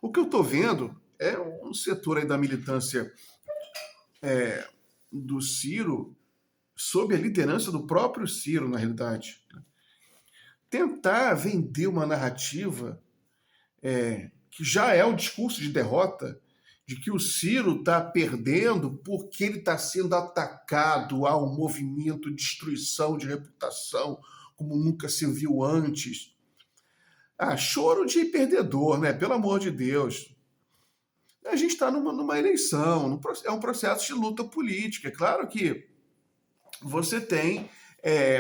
O que eu estou vendo é um setor aí da militância do Ciro, sob a liderança do próprio Ciro, na realidade, tentar vender uma narrativa que já é o discurso de derrota, de que o Ciro está perdendo porque ele está sendo atacado a um movimento de destruição de reputação, como nunca se viu antes. Choro de perdedor, né? Pelo amor de Deus. A gente está numa eleição, é um processo de luta política. É claro que você tem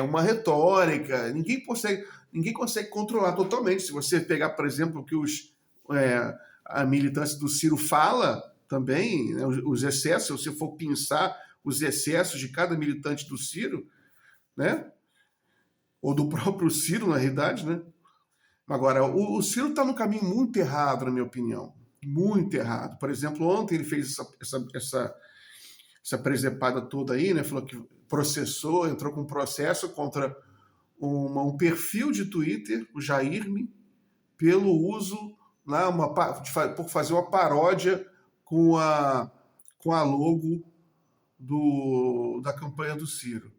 uma retórica, ninguém consegue controlar totalmente. Se você pegar, por exemplo, o que a militância do Ciro fala também, né, os excessos, se você for pensar os excessos de cada militante do Ciro, né, ou do próprio Ciro, na realidade, né? Agora, o Ciro está no caminho muito errado, na minha opinião. Muito errado. Por exemplo, ontem ele fez essa presepada toda aí, né? Falou que processou, entrou com processo contra um perfil de Twitter, o Jairme, pelo uso, lá, por fazer uma paródia com a logo da campanha do Ciro.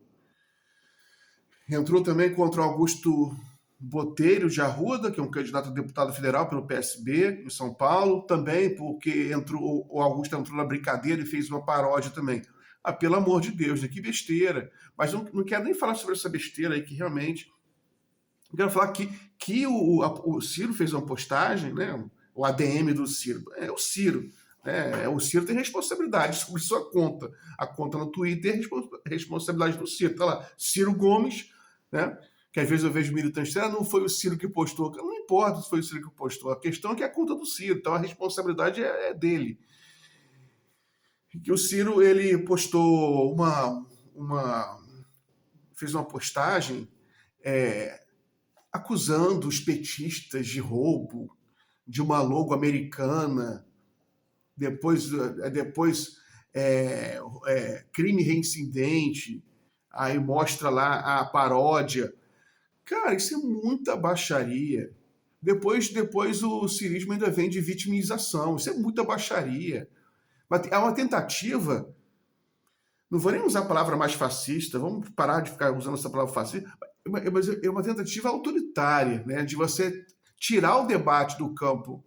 Entrou também contra o Augusto Botelho de Arruda, que é um candidato a deputado federal pelo PSB em São Paulo, também porque o Augusto entrou na brincadeira e fez uma paródia também. Pelo amor de Deus, né? Que besteira. Mas não quero nem falar sobre essa besteira aí, que realmente... Eu quero falar que o Ciro fez uma postagem, né? O ADM do Ciro. É o Ciro. O Ciro tem responsabilidade sobre sua conta. A conta no Twitter é responsabilidade do Ciro. Tá lá, Ciro Gomes, né? Que às vezes eu vejo militantes dizendo, não foi o Ciro que postou. Não importa se foi o Ciro que postou. A questão é que é a conta do Ciro. Então a responsabilidade é dele. Que o Ciro, ele postou fez uma postagem acusando os petistas de roubo de uma logo americana, depois crime reincidente, aí mostra lá a paródia. Cara, isso é muita baixaria. Depois o cirismo ainda vem de vitimização. Isso é muita baixaria. Mas é uma tentativa, não vou nem usar a palavra mais fascista, vamos parar de ficar usando essa palavra fascista, mas é uma tentativa autoritária, né, de você tirar o debate do campo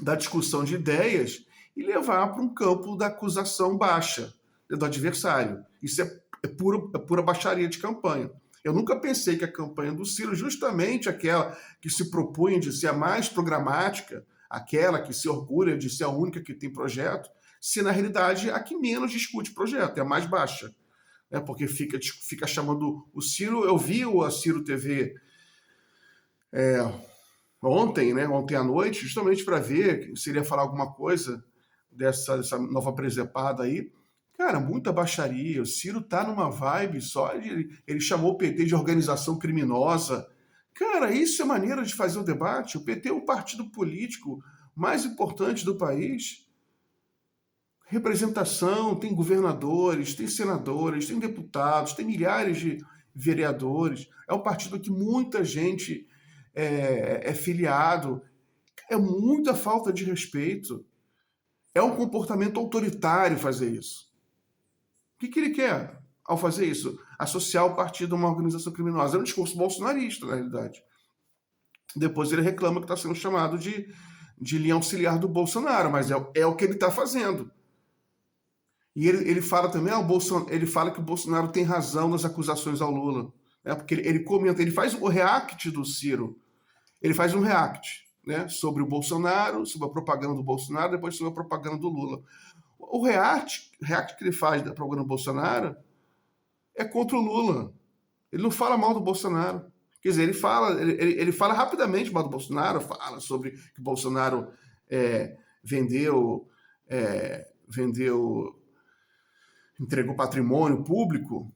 da discussão de ideias e levar para um campo da acusação baixa do adversário. Isso é pura baixaria de campanha. Eu nunca pensei que a campanha do Ciro, justamente aquela que se propunha de ser a mais programática, aquela que se orgulha de ser a única que tem projeto, se na realidade a que menos discute projeto, é a mais baixa. Porque fica chamando o Ciro. Eu vi a Ciro TV ontem à noite, justamente para ver se ele ia falar alguma coisa dessa nova presepada aí. Cara, muita baixaria. O Ciro tá numa vibe só. Ele chamou o PT de organização criminosa. Cara, isso é maneira de fazer o debate. O PT é o partido político mais importante do país. Representação, tem governadores, tem senadores, tem deputados, tem milhares de vereadores. É um partido que muita gente é filiado. É muita falta de respeito. É um comportamento autoritário fazer isso. O que ele quer ao fazer isso? Associar o partido a uma organização criminosa. É um discurso bolsonarista, na realidade. Depois ele reclama que está sendo chamado de linha auxiliar do Bolsonaro, mas é o que ele está fazendo. E ele fala também, ele fala que o Bolsonaro tem razão nas acusações ao Lula. Né? Porque ele comenta, ele faz o react do Ciro. Ele faz um react, né, sobre o Bolsonaro, sobre a propaganda do Bolsonaro, depois sobre a propaganda do Lula. O react que ele faz da propaganda do Bolsonaro é contra o Lula. Ele não fala mal do Bolsonaro. Quer dizer, ele fala rapidamente mal do Bolsonaro, fala sobre que o Bolsonaro entregou patrimônio público,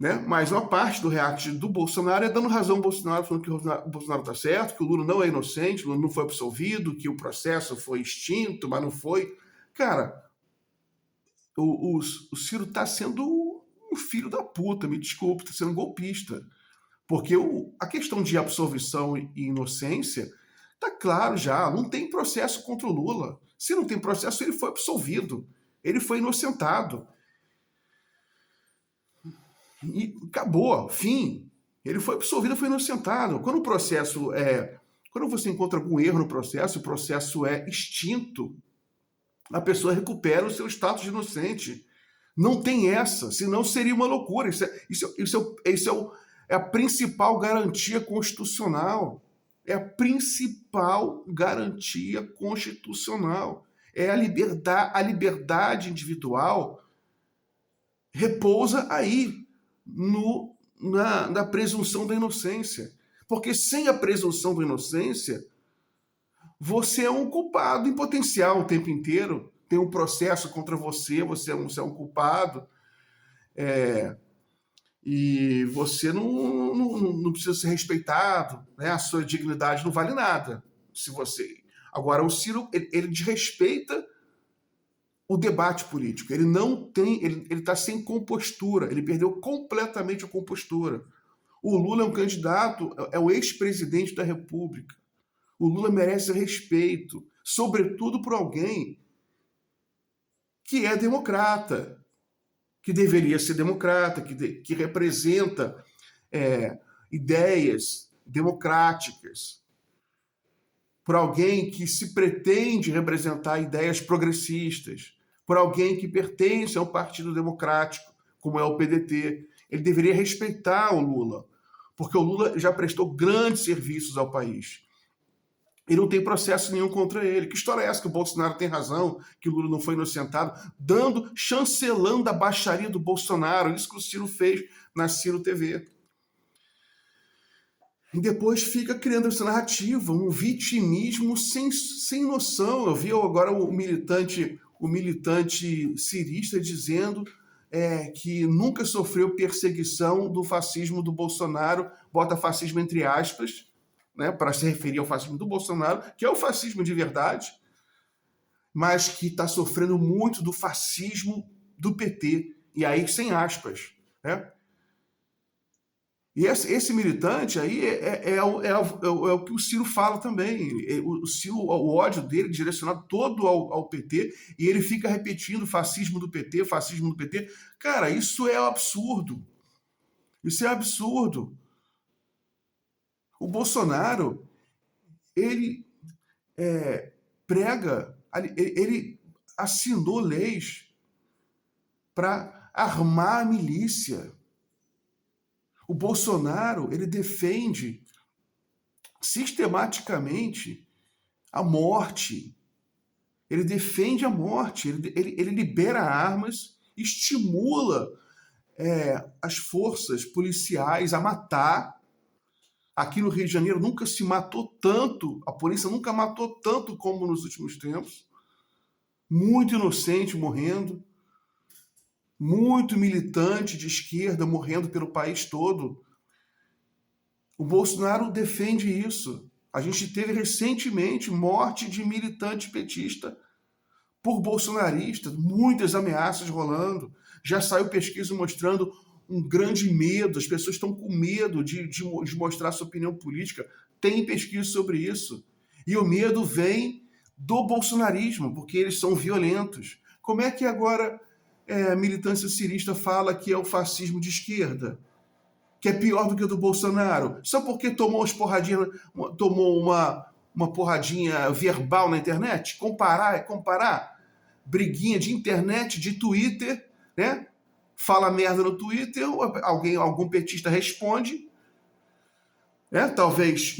né? Mas uma parte do react do Bolsonaro é dando razão ao Bolsonaro, falando que o Bolsonaro está certo, que o Lula não é inocente, o Lula não foi absolvido, que o processo foi extinto, mas não foi. Cara, o Ciro está sendo um filho da puta, me desculpe, está sendo golpista. Porque a questão de absolvição e inocência, Está claro já, não tem processo contra o Lula. Se não tem processo, ele foi absolvido. Ele foi inocentado. E acabou, fim. Ele foi absolvido, foi inocentado. Quando o processo é... Quando você encontra algum erro no processo, o processo é extinto, a pessoa recupera o seu status de inocente. Não tem essa, senão seria uma loucura. É a principal garantia constitucional. É a principal garantia constitucional. É a liberdade individual repousa aí, na presunção da inocência. Porque sem a presunção da inocência, você é um culpado em potencial o tempo inteiro. Tem um processo contra você, você é um culpado. E você não precisa ser respeitado, né? A sua dignidade não vale nada. Se você... Agora, o Ciro, ele desrespeita o debate político. Ele não tem... Ele está sem compostura. Ele perdeu completamente a compostura. O Lula é um candidato, é o ex-presidente da República. O Lula merece respeito, sobretudo por alguém que é democrata, que deveria ser democrata, que representa ideias democráticas, por alguém que se pretende representar ideias progressistas, por alguém que pertence ao Partido Democrático, como é o PDT. Ele deveria respeitar o Lula, porque o Lula já prestou grandes serviços ao país. E não tem processo nenhum contra ele. Que história é essa que o Bolsonaro tem razão, que o Lula não foi inocentado, chancelando a baixaria do Bolsonaro, isso que o Ciro fez na Ciro TV. E depois fica criando essa narrativa, um vitimismo sem noção. Eu vi agora o militante cirista dizendo que nunca sofreu perseguição do fascismo do Bolsonaro, bota fascismo entre aspas, né, para se referir ao fascismo do Bolsonaro, que é o fascismo de verdade, mas que está sofrendo muito do fascismo do PT, e aí sem aspas, né? E esse militante aí é o que o Ciro fala também. O ódio dele é direcionado todo ao PT, e ele fica repetindo fascismo do PT, fascismo do PT. Cara, isso é absurdo. Isso é absurdo. O Bolsonaro, ele ele assinou leis para armar a milícia. O Bolsonaro, ele defende sistematicamente a morte. Ele defende a morte, ele libera armas, estimula as forças policiais a matar. Aqui no Rio de Janeiro nunca se matou tanto, a polícia nunca matou tanto como nos últimos tempos. Muito inocente morrendo, muito militante de esquerda morrendo pelo país todo. O Bolsonaro defende isso. A gente teve recentemente morte de militante petista por bolsonarista, muitas ameaças rolando. Já saiu pesquisa mostrando um grande medo, as pessoas estão com medo de mostrar sua opinião política. Tem pesquisa sobre isso. E o medo vem do bolsonarismo, porque eles são violentos. Como é que agora a militância cirista fala que é o fascismo de esquerda? Que é pior do que o do Bolsonaro? Só porque tomou uma porradinha verbal na internet? Comparar. Briguinha de internet, de Twitter, né? Fala merda no Twitter, algum petista responde, né? Talvez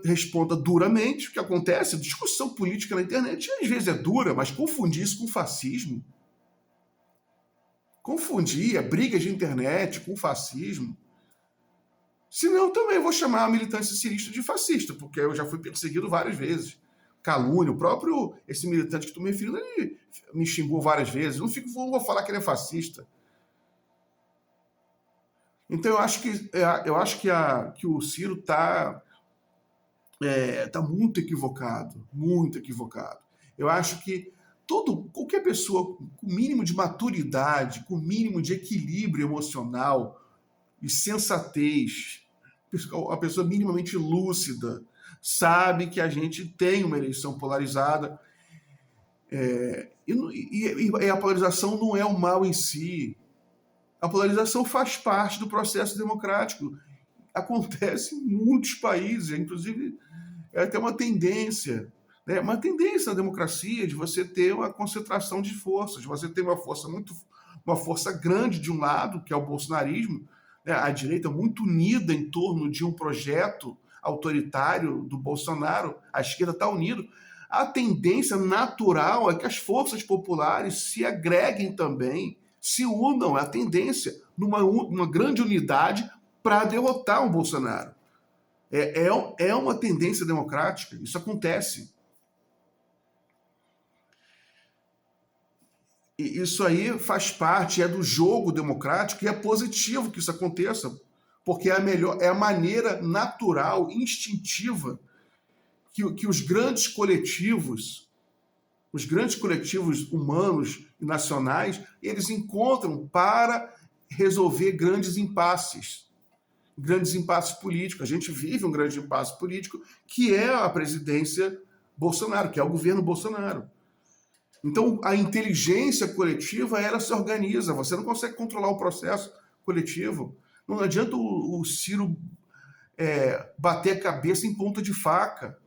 responda duramente, o que acontece, discussão política na internet às vezes é dura, mas confundir isso com fascismo, confundir a briga de internet com fascismo, senão eu também vou chamar a militância cirista de fascista, porque eu já fui perseguido várias vezes. Calúnia, esse militante que tu me referindo, ele me xingou várias vezes. Não vou falar que ele é fascista. Então eu acho que o Ciro tá muito equivocado, muito equivocado. Eu acho que qualquer pessoa com mínimo de maturidade, com mínimo de equilíbrio emocional e sensatez, a pessoa minimamente lúcida, sabe que a gente tem uma eleição polarizada, e a polarização não é o mal em si. A polarização faz parte do processo democrático. Acontece em muitos países, inclusive é até uma tendência, né? Uma tendência na democracia de você ter uma concentração de forças, de você ter uma força grande de um lado, que é o bolsonarismo, né? A direita muito unida em torno de um projeto autoritário do Bolsonaro, a esquerda está unida. A tendência natural é que as forças populares se agreguem também, se unam, a tendência numa grande unidade para derrotar o Bolsonaro. É uma tendência democrática, isso acontece. E isso aí faz parte, é do jogo democrático, e é positivo que isso aconteça, porque é a maneira natural, instintiva, que os grandes coletivos humanos e nacionais, eles encontram para resolver grandes impasses políticos. A gente vive um grande impasse político, que é a presidência Bolsonaro, que é o governo Bolsonaro. Então, a inteligência coletiva, ela se organiza. Você não consegue controlar o processo coletivo. Não adianta o Ciro bater a cabeça em ponta de faca.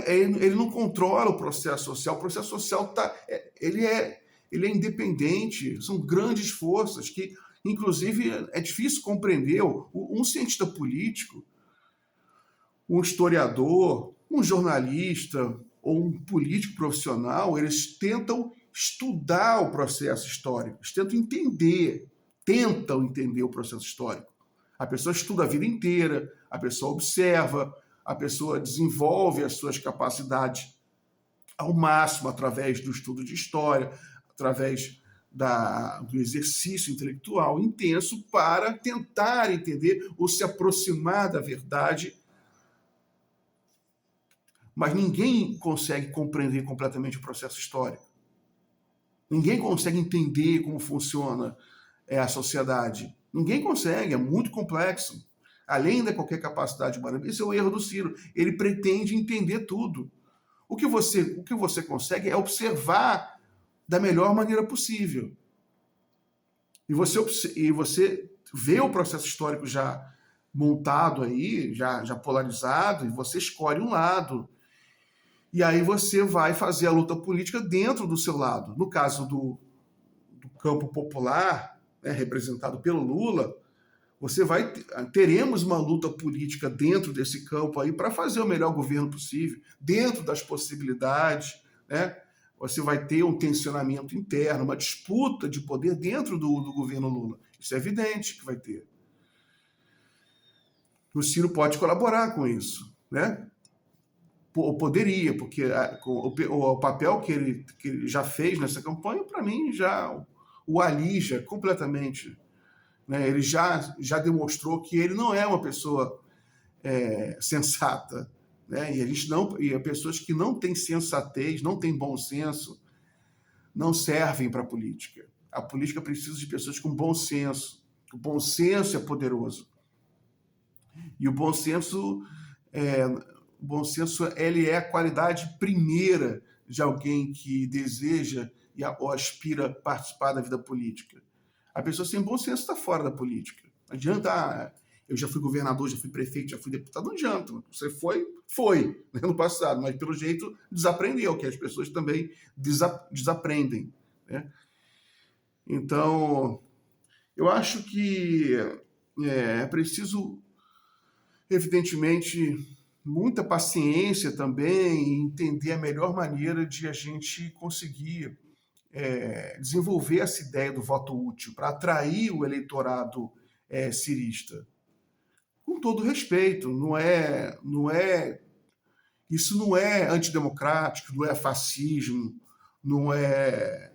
Ele não controla o processo social. O processo social ele é independente. São grandes forças que, inclusive, é difícil compreender. Um cientista político, um historiador, um jornalista ou um político profissional, eles tentam estudar o processo histórico, eles tentam entender o processo histórico. A pessoa estuda a vida inteira, a pessoa observa, a pessoa desenvolve as suas capacidades ao máximo através do estudo de história, através do exercício intelectual intenso para tentar entender ou se aproximar da verdade. Mas ninguém consegue compreender completamente o processo histórico. Ninguém consegue entender como funciona a sociedade. Ninguém consegue, é muito complexo. Além da qualquer capacidade humana. Esse é o erro do Ciro. Ele pretende entender tudo. O que você consegue é observar da melhor maneira possível. E você vê o processo histórico já montado aí, já polarizado, e você escolhe um lado. E aí você vai fazer a luta política dentro do seu lado. No caso do campo popular, né, representado pelo Lula, teremos uma luta política dentro desse campo aí para fazer o melhor governo possível, dentro das possibilidades, né? Você vai ter um tensionamento interno, uma disputa de poder dentro do governo Lula. Isso é evidente que vai ter. O Ciro pode colaborar com isso, né? Poderia, porque o papel que ele já fez nessa campanha, para mim, já o alija completamente. Né? Ele já demonstrou que ele não é uma pessoa sensata. Né? E pessoas que não têm sensatez, não têm bom senso, não servem para a política. A política precisa de pessoas com bom senso. O bom senso é poderoso. E o bom senso ele é a qualidade primeira de alguém que deseja ou aspira a participar da vida política. A pessoa sem bom senso está fora da política. Não adianta, eu já fui governador, já fui prefeito, já fui deputado, não adianta. Você foi né, no passado, mas pelo jeito desaprendeu, que as pessoas também desaprendem. Né? Então, eu acho que é preciso, evidentemente, muita paciência também e entender a melhor maneira de a gente conseguir desenvolver essa ideia do voto útil para atrair o eleitorado cirista. Com todo respeito, isso não é antidemocrático, não é fascismo, não é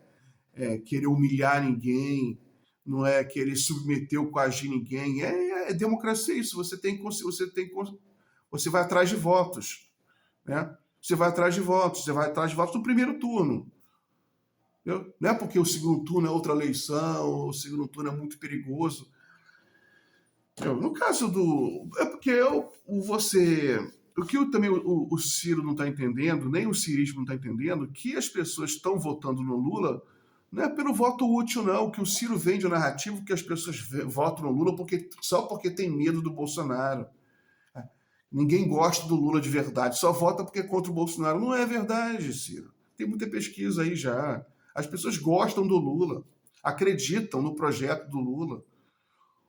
querer humilhar ninguém, não é querer submeter ou coagir ninguém. É democracia isso. Você vai atrás de votos, né? Você vai atrás de votos no primeiro turno. Não é porque o segundo turno é outra eleição, o segundo turno é muito perigoso. No caso é porque O que também o Ciro não está entendendo, nem o cirismo não está entendendo, que as pessoas estão votando no Lula não é pelo voto útil, não, que o Ciro vende o narrativo que as pessoas votam no Lula só porque tem medo do Bolsonaro. Ninguém gosta do Lula de verdade, só vota porque é contra o Bolsonaro. Não é verdade, Ciro. Tem muita pesquisa aí já. As pessoas gostam do Lula, acreditam no projeto do Lula.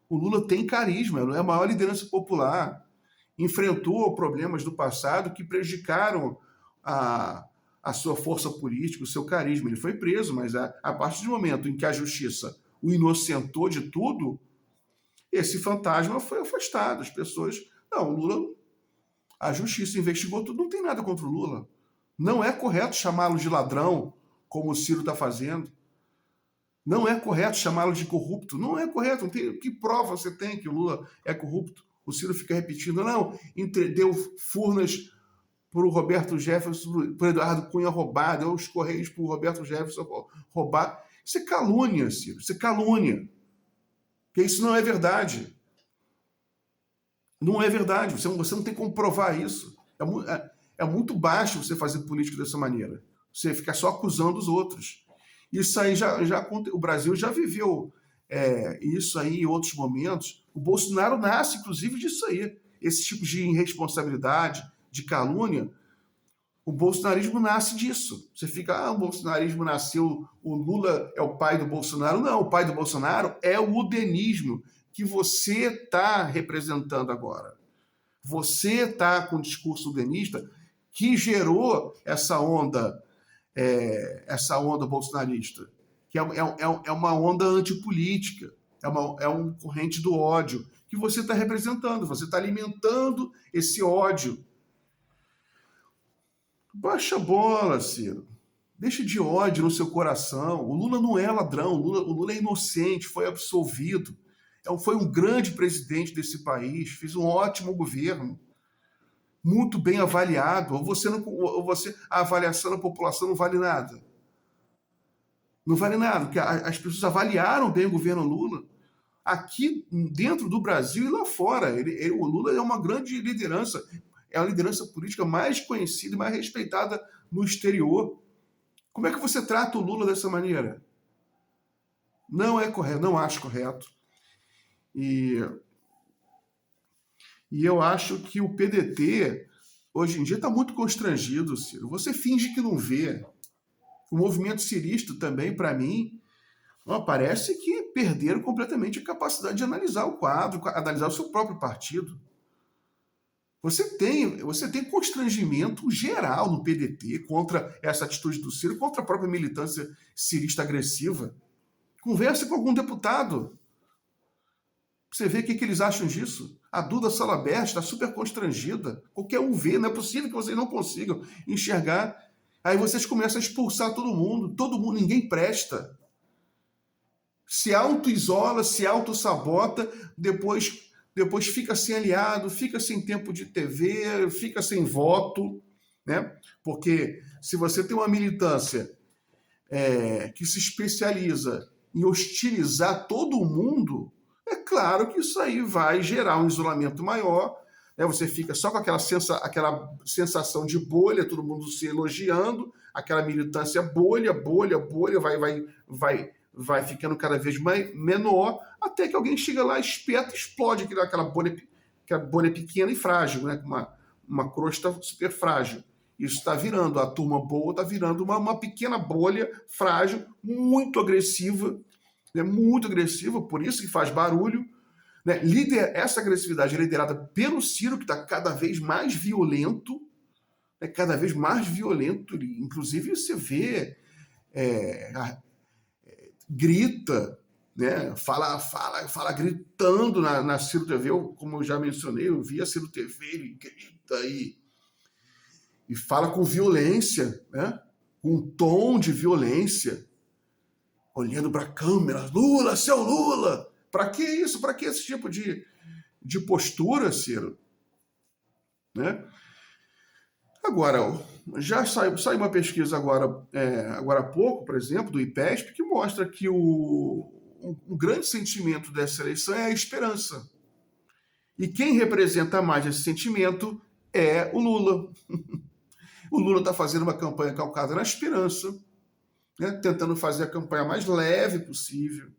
O Lula tem carisma, é a maior liderança popular. Enfrentou problemas do passado que prejudicaram a sua força política, o seu carisma. Ele foi preso, mas a partir do momento em que a justiça o inocentou de tudo, esse fantasma foi afastado. As pessoas... Não, o Lula... A justiça investigou tudo, não tem nada contra o Lula. Não é correto chamá-lo de ladrão, como o Ciro está fazendo. Não é correto chamá-lo de corrupto. Não é correto. Não tem, que prova você tem que o Lula é corrupto? O Ciro fica repetindo, não, deu Furnas para o Roberto Jefferson, para o Eduardo Cunha roubar, deu os Correios para o Roberto Jefferson roubar. Isso é calúnia, Ciro. Isso é calúnia. Porque isso não é verdade. Não é verdade, você não tem como provar isso. É muito baixo você fazer política dessa maneira. Você ficar só acusando os outros. Isso aí o Brasil já viveu isso aí em outros momentos. O Bolsonaro nasce, inclusive, disso aí. Esse tipo de irresponsabilidade, de calúnia. O bolsonarismo nasce disso. Você fica, o bolsonarismo nasceu, o Lula é o pai do Bolsonaro. Não, o pai do Bolsonaro é o udenismo, que você está representando agora. Você está com o discurso udenista que gerou essa onda bolsonarista, que é uma onda antipolítica, é um corrente do ódio que você está representando, você está alimentando esse ódio. Baixa a bola, Ciro. Deixa de ódio no seu coração. O Lula não é ladrão, o Lula é inocente, foi absolvido. Foi um grande presidente desse país, fez um ótimo governo, muito bem avaliado. Ou a avaliação da população não vale nada. Não vale nada, porque as pessoas avaliaram bem o governo Lula, aqui dentro do Brasil e lá fora. O Lula é uma grande liderança, é a liderança política mais conhecida e mais respeitada no exterior. Como é que você trata o Lula dessa maneira? Não é correto, não acho correto. E eu acho que o PDT, hoje em dia, está muito constrangido, Ciro. Você finge que não vê. O movimento cirista também, para mim, parece que perderam completamente a capacidade de analisar o quadro, analisar o seu próprio partido. Você tem constrangimento geral no PDT contra essa atitude do Ciro, contra a própria militância cirista agressiva. Converse com algum deputado. Você vê o que eles acham disso. A Duda Salabert está super constrangida. Qualquer um vê, não é possível que vocês não consigam enxergar. Aí vocês começam a expulsar todo mundo, ninguém presta. Se auto-isola, se auto-sabota, depois fica sem aliado, fica sem tempo de TV, fica sem voto, né? Porque se você tem uma militância que se especializa em hostilizar todo mundo, é claro que isso aí vai gerar um isolamento maior, né? Você fica só com aquela sensação de bolha, todo mundo se elogiando, aquela militância bolha, vai ficando cada vez menor, até que alguém chega lá, espeta e explode aquela bolha pequena e frágil, né? Uma crosta super frágil. Isso está virando, a turma boa está virando uma pequena bolha frágil, muito agressiva, né? Muito agressiva, por isso que faz barulho. Né? Essa agressividade é liderada pelo Ciro, que está cada vez mais violento, né? Cada vez mais violento. Inclusive, você vê, grita, né? Fala gritando na Ciro TV, como eu já mencionei, eu vi a Ciro TV, ele grita e fala com violência, né? Com um tom de violência, olhando para a câmera, Lula, seu Lula! Para que isso? Para que esse tipo de postura, Ciro? Né? Agora, já saiu uma pesquisa agora há pouco, por exemplo, do IPESP, que mostra que um grande sentimento dessa eleição é a esperança. E quem representa mais esse sentimento é o Lula. O Lula está fazendo uma campanha calcada na esperança, né? Tentando fazer a campanha mais leve possível,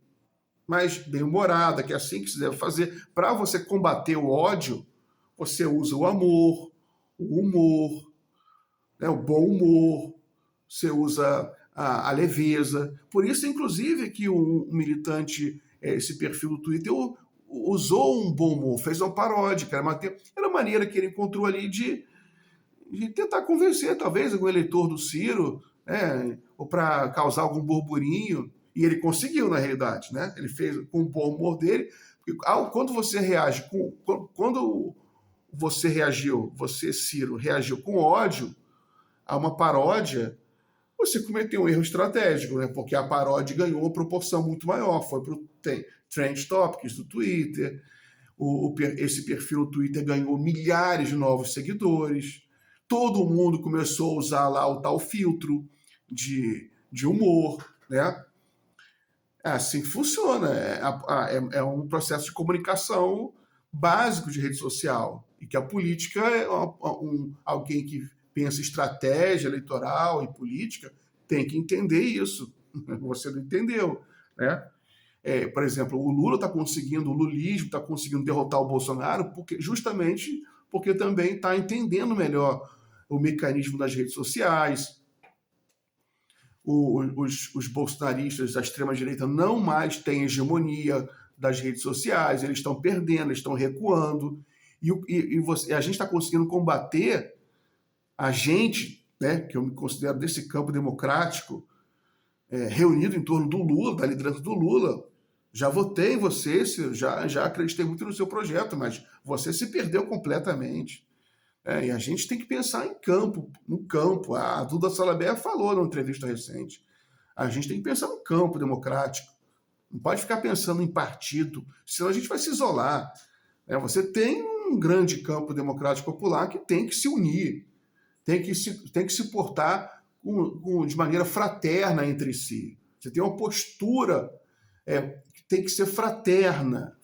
mais bem-humorada, que é assim que se deve fazer. Para você combater o ódio, você usa o amor, o humor, né? O bom humor, você usa a leveza. Por isso, inclusive, que um militante, esse perfil do Twitter, usou um bom humor, fez uma paródia, que era uma maneira que ele encontrou ali de tentar convencer, talvez, algum eleitor do Ciro, né, ou para causar algum burburinho. E ele conseguiu, na realidade, né? Ele fez com o bom humor dele. Quando você reage quando você reagiu, você, Ciro, reagiu com ódio a uma paródia, você cometeu um erro estratégico, né? Porque a paródia ganhou uma proporção muito maior, foi para o Trend Topics do Twitter, esse perfil do Twitter ganhou milhares de novos seguidores, todo mundo começou a usar lá o tal filtro de humor, né? É assim que funciona, é um processo de comunicação básico de rede social, e que a política é alguém que pensa estratégia eleitoral e política tem que entender isso. Você não entendeu, né? Por exemplo, o Lula está conseguindo, o lulismo está conseguindo derrotar o Bolsonaro justamente porque também está entendendo melhor o mecanismo das redes sociais. Os bolsonaristas da extrema-direita não mais têm hegemonia das redes sociais, eles estão perdendo, eles estão recuando, a gente está conseguindo combater a gente, né, que eu me considero desse campo democrático, reunido em torno do Lula, da liderança do Lula. Já votei em você, Ciro, já acreditei muito no seu projeto, mas você se perdeu completamente. E a gente tem que pensar no campo. A Duda Salabert falou numa entrevista recente. A gente tem que pensar no campo democrático. Não pode ficar pensando em partido, senão a gente vai se isolar. Você tem um grande campo democrático popular que tem que se unir, tem que se portar de maneira fraterna entre si. Você tem uma postura que tem que ser fraterna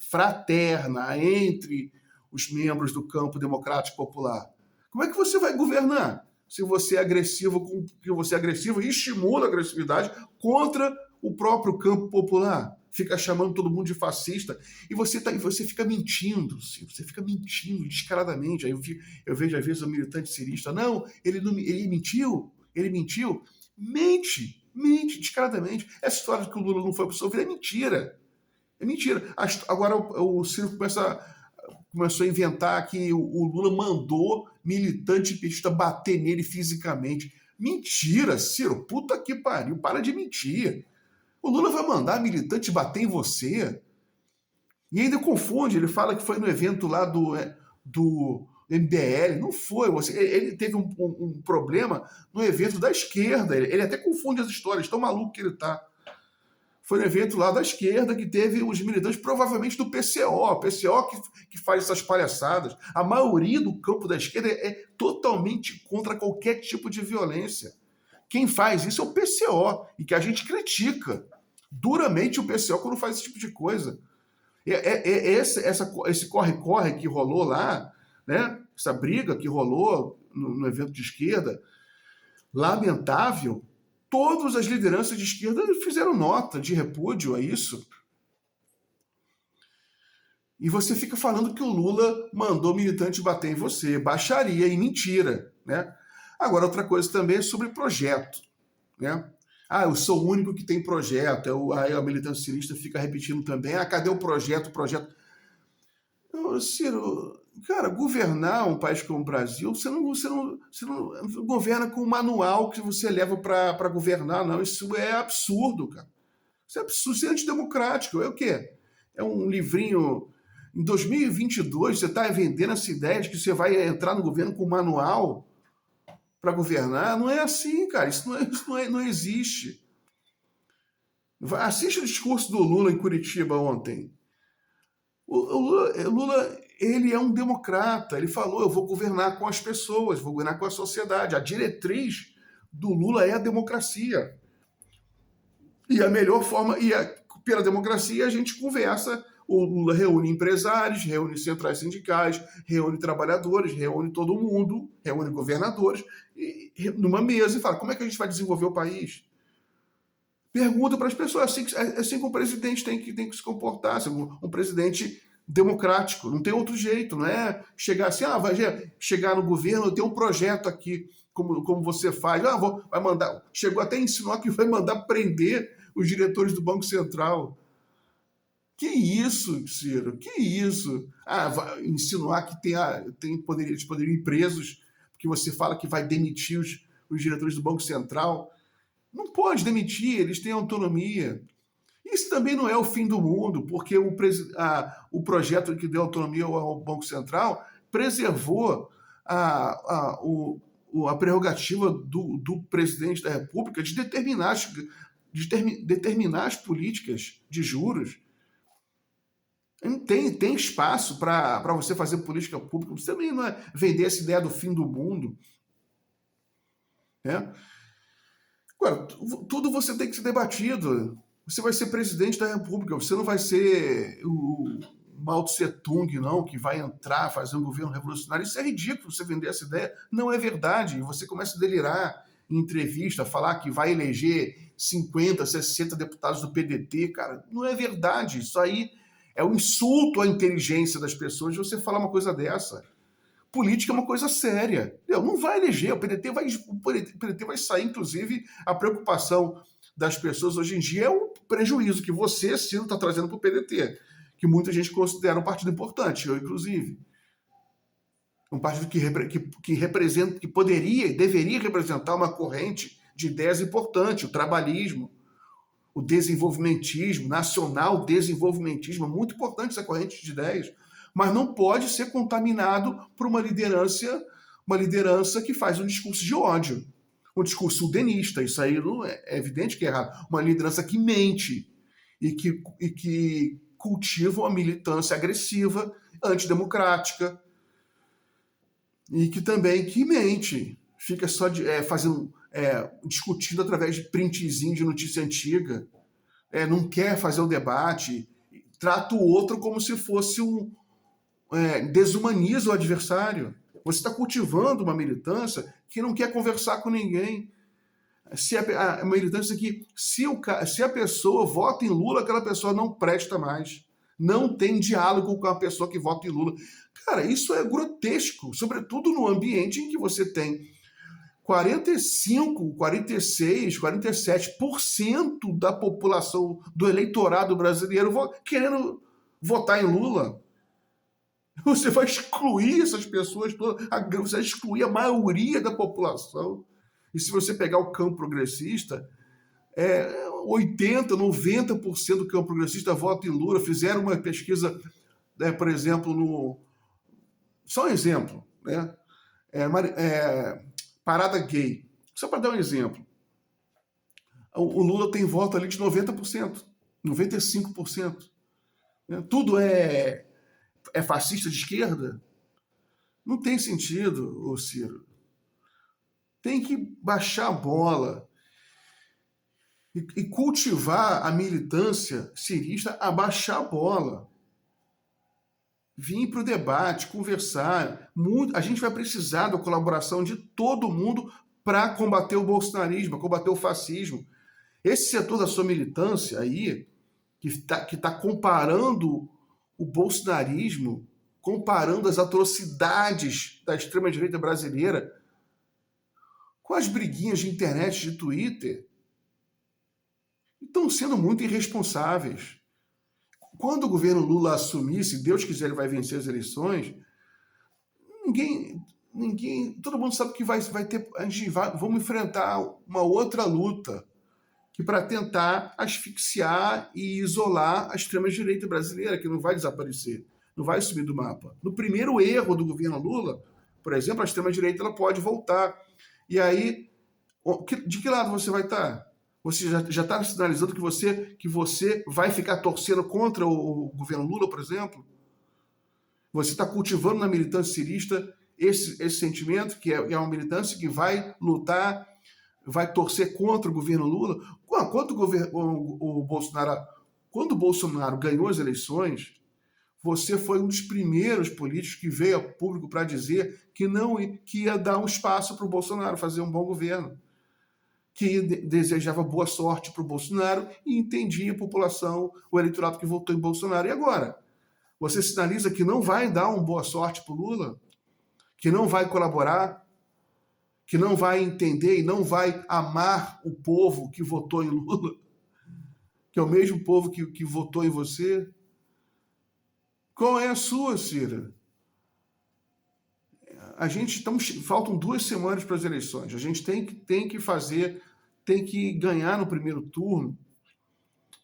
entre os membros do campo democrático popular. Como é que você vai governar se você é agressivo, e estimula a agressividade contra o próprio campo popular? Fica chamando todo mundo de fascista e você fica mentindo, você fica mentindo descaradamente. Aí eu vejo às vezes o militante cirista, não, ele mentiu, mente descaradamente. Essa história de que o Lula não foi absolvido é mentira. É mentira. Agora o Ciro começou a inventar que o Lula mandou militante petista bater nele fisicamente. Mentira, Ciro. Puta que pariu. Para de mentir. O Lula vai mandar militante bater em você? E ainda confunde. Ele fala que foi no evento lá do MBL. Não foi. Ele teve um problema no evento da esquerda. Ele até confunde as histórias. Tão maluco que ele tá. Foi um evento lá da esquerda que teve os militantes, provavelmente do PCO, que faz essas palhaçadas. A maioria do campo da esquerda é totalmente contra qualquer tipo de violência. Quem faz isso é o PCO, e que a gente critica duramente o PCO quando faz esse tipo de coisa. Esse corre-corre que rolou lá, né? Essa briga que rolou no evento de esquerda, lamentável. Todas as lideranças de esquerda fizeram nota de repúdio a isso. E você fica falando que o Lula mandou militante bater em você. Baixaria e mentira, né? Agora, outra coisa também é sobre projeto, né? Eu sou o único que tem projeto. Aí a militância cirista fica repetindo também, cadê o projeto? Ciro, cara, governar um país como o Brasil, você não governa com o manual que você leva para governar, não. Isso é absurdo, cara. Isso é absurdo, isso é antidemocrático. É o quê? É um livrinho... Em 2022, você está vendendo essa ideia de que você vai entrar no governo com manual para governar? Não é assim, cara. Isso não existe. Assiste o discurso do Lula em Curitiba ontem. O Lula, ele é um democrata. Ele falou, eu vou governar com as pessoas, vou governar com a sociedade. A diretriz do Lula é a democracia. E a melhor forma, pela democracia, a gente conversa O Lula reúne empresários, reúne centrais sindicais, reúne trabalhadores, reúne todo mundo, reúne governadores, numa mesa e fala: como é que a gente vai desenvolver o país? Pergunta para as pessoas, assim que um presidente tem que se comportar, assim, um presidente democrático, não tem outro jeito, não é chegar assim, vai chegar no governo, eu tenho um projeto aqui, como você faz, vai mandar, chegou até a insinuar que vai mandar prender os diretores do Banco Central. Que isso, Ciro? Que isso? Vai insinuar que eles poderiam ir presos, porque você fala que vai demitir os diretores do Banco Central. Não pode demitir, eles têm autonomia. Isso também não é o fim do mundo, porque o projeto que deu autonomia ao Banco Central preservou a prerrogativa do presidente da República de determinar as políticas de juros. Tem espaço para você fazer política pública. Você também não é vender essa ideia do fim do mundo. Né? Agora, tudo você tem que ser debatido. Você vai ser presidente da República, você não vai ser o Mao Tse Tung, não, que vai entrar, fazer um governo revolucionário. Isso é ridículo, você vender essa ideia. Não é verdade. Você começa a delirar em entrevista, falar que vai eleger 50, 60 deputados do PDT. Cara, não é verdade. Isso aí é um insulto à inteligência das pessoas de você falar uma coisa dessa. Política é uma coisa séria. Não vai eleger, o PDT vai sair, inclusive, a preocupação das pessoas hoje em dia é o prejuízo que você, Ciro, está trazendo para o PDT, que muita gente considera um partido importante, eu, inclusive. Um partido que representa, que poderia e deveria representar uma corrente de ideias importante, o trabalhismo, o desenvolvimentismo, nacional desenvolvimentismo, é muito importante essa corrente de ideias, mas não pode ser contaminado por uma liderança que faz um discurso de ódio, um discurso udenista. Isso aí não é evidente que é errado. Uma liderança que mente e que cultiva uma militância agressiva, antidemocrática, e que também mente, fica só discutindo através de printzinho de notícia antiga, não quer fazer o debate, trata o outro como se fosse desumaniza o adversário. Você está cultivando uma militância que não quer conversar com ninguém. A militância que, se a pessoa vota em Lula, aquela pessoa não presta mais. Não tem diálogo com a pessoa que vota em Lula. Cara, isso é grotesco, sobretudo no ambiente em que você tem 45, 46, 47% da população, do eleitorado brasileiro querendo votar em Lula. Você vai excluir essas pessoas todas, você vai excluir a maioria da população. E se você pegar o campo progressista, 80%, 90% do campo progressista vota em Lula. Fizeram uma pesquisa, por exemplo, só um exemplo, né? Parada gay. Só para dar um exemplo. O Lula tem voto ali de 90%, 95%. Né? Tudo é fascista de esquerda? Não tem sentido, Ciro. Tem que baixar a bola e cultivar a militância cirista a baixar a bola. Vir para o debate, conversar. A gente vai precisar da colaboração de todo mundo para combater o bolsonarismo, combater o fascismo. Esse setor da sua militância aí, que tá comparando o bolsonarismo, comparando as atrocidades da extrema-direita brasileira com as briguinhas de internet, de Twitter, estão sendo muito irresponsáveis. Quando o governo Lula assumir, se Deus quiser, ele vai vencer as eleições, todo mundo sabe que vai ter, vamos enfrentar uma outra luta, que para tentar asfixiar e isolar a extrema-direita brasileira, que não vai desaparecer, não vai sumir do mapa. No primeiro erro do governo Lula, por exemplo, a extrema-direita ela pode voltar. E aí, de que lado você vai estar? Você já está sinalizando que você vai ficar torcendo contra o governo Lula, por exemplo? Você está cultivando na militância cirista esse sentimento, que é uma militância que vai lutar, vai torcer contra o governo Lula? Quando o Bolsonaro quando o Bolsonaro ganhou as eleições, você foi um dos primeiros políticos que veio a público para dizer que ia dar um espaço para o Bolsonaro fazer um bom governo, que desejava boa sorte para o Bolsonaro e entendia a população, o eleitorado que votou em Bolsonaro. E agora? Você sinaliza que não vai dar uma boa sorte para o Lula? Que não vai colaborar? Que não vai entender e não vai amar o povo que votou em Lula? Que é o mesmo povo que votou em você? Qual é a sua, Cira? Faltam 2 semanas para as eleições. A gente tem que ganhar no primeiro turno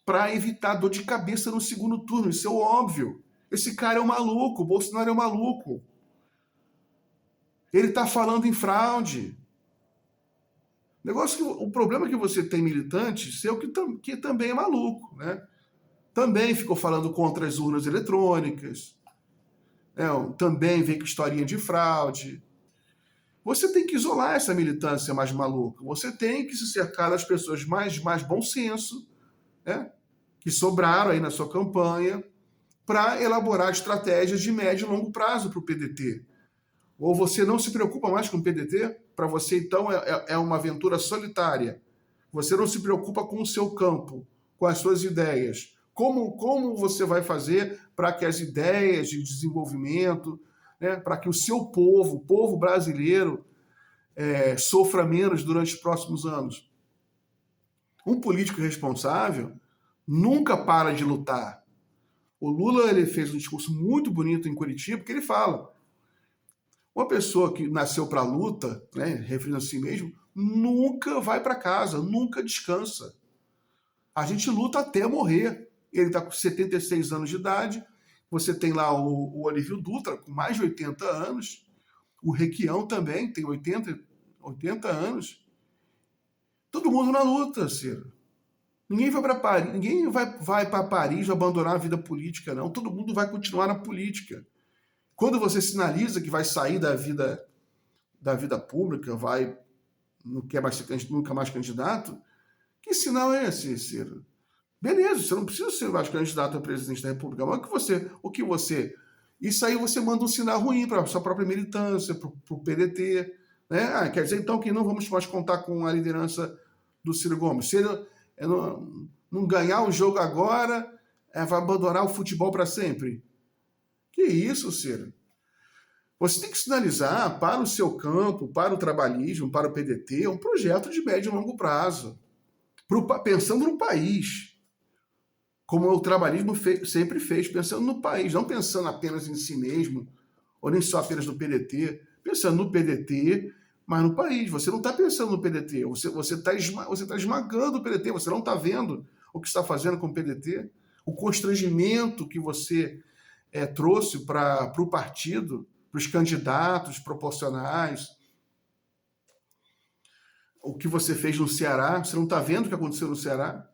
para evitar dor de cabeça no segundo turno. Isso é óbvio. Esse cara é um maluco, o Bolsonaro é um maluco. Ele está falando em fraude. O problema é que você tem militante seu que também é maluco, né? Também ficou falando contra as urnas eletrônicas, né? Também vem com historinha de fraude. Você tem que isolar essa militância mais maluca. Você tem que se cercar das pessoas mais bom senso, né? Que sobraram aí na sua campanha, para elaborar estratégias de médio e longo prazo para o PDT. Ou você não se preocupa mais com o PDT? Para você, então, é uma aventura solitária. Você não se preocupa com o seu campo, com as suas ideias. Como você vai fazer para que as ideias de desenvolvimento, né, para que o seu povo, o povo brasileiro, sofra menos durante os próximos anos? Um político responsável nunca para de lutar. O Lula ele fez um discurso muito bonito em Curitiba, que ele fala: uma pessoa que nasceu para a luta, né, referindo a si mesmo, nunca vai para casa, nunca descansa. A gente luta até morrer. Ele está com 76 anos de idade. Você tem lá o Olívio Dutra, com mais de 80 anos. O Requião também tem 80 anos. Todo mundo na luta, Ciro. Ninguém vai para Paris, ninguém vai para Paris abandonar a vida política, não. Todo mundo vai continuar na política. Quando você sinaliza que vai sair da vida pública, não quer mais ser, nunca mais candidato, que sinal é esse, Ciro? Beleza, você não precisa ser mais candidato a presidente da República, mas isso aí você manda um sinal ruim para a sua própria militância, para o PDT, né? Quer dizer, então, que não vamos mais contar com a liderança do Ciro Gomes. Se ele não ganhar o jogo agora, vai abandonar o futebol para sempre. Que isso, Ciro? Você tem que sinalizar para o seu campo, para o trabalhismo, para o PDT, um projeto de médio e longo prazo, pensando no país, como o trabalhismo sempre fez, pensando no país, não pensando apenas em si mesmo, ou nem só apenas no PDT, pensando no PDT, mas no país. Você não está pensando no PDT, você tá esmagando o PDT, você não está vendo o que está fazendo com o PDT, o constrangimento que você trouxe para o partido, para os candidatos proporcionais, o que você fez no Ceará. Você não está vendo o que aconteceu no Ceará?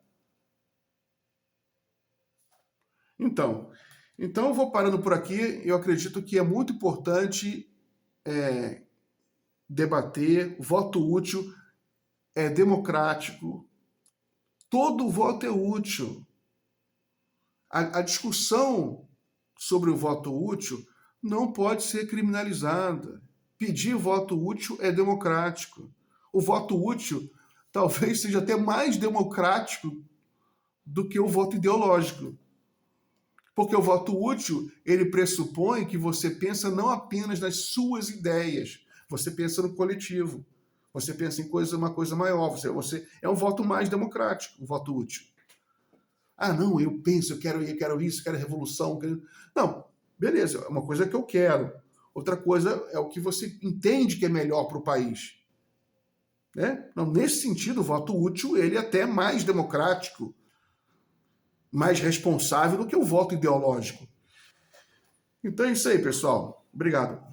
Então eu vou parando por aqui. Eu acredito que é muito importante debater. O voto útil é democrático. Todo voto é útil. A discussão sobre o voto útil não pode ser criminalizada. Pedir voto útil é democrático. O voto útil talvez seja até mais democrático do que o voto ideológico. Porque o voto útil, ele pressupõe que você pensa não apenas nas suas ideias, você pensa no coletivo, você pensa em uma coisa maior, você é um voto mais democrático, o voto útil. Ah, não, eu penso, eu quero isso, quero revolução. Não, beleza, é uma coisa que eu quero. Outra coisa é o que você entende que é melhor para o país. Né? Não, nesse sentido, o voto útil ele é até mais democrático, mais responsável do que o voto ideológico. Então é isso aí, pessoal. Obrigado.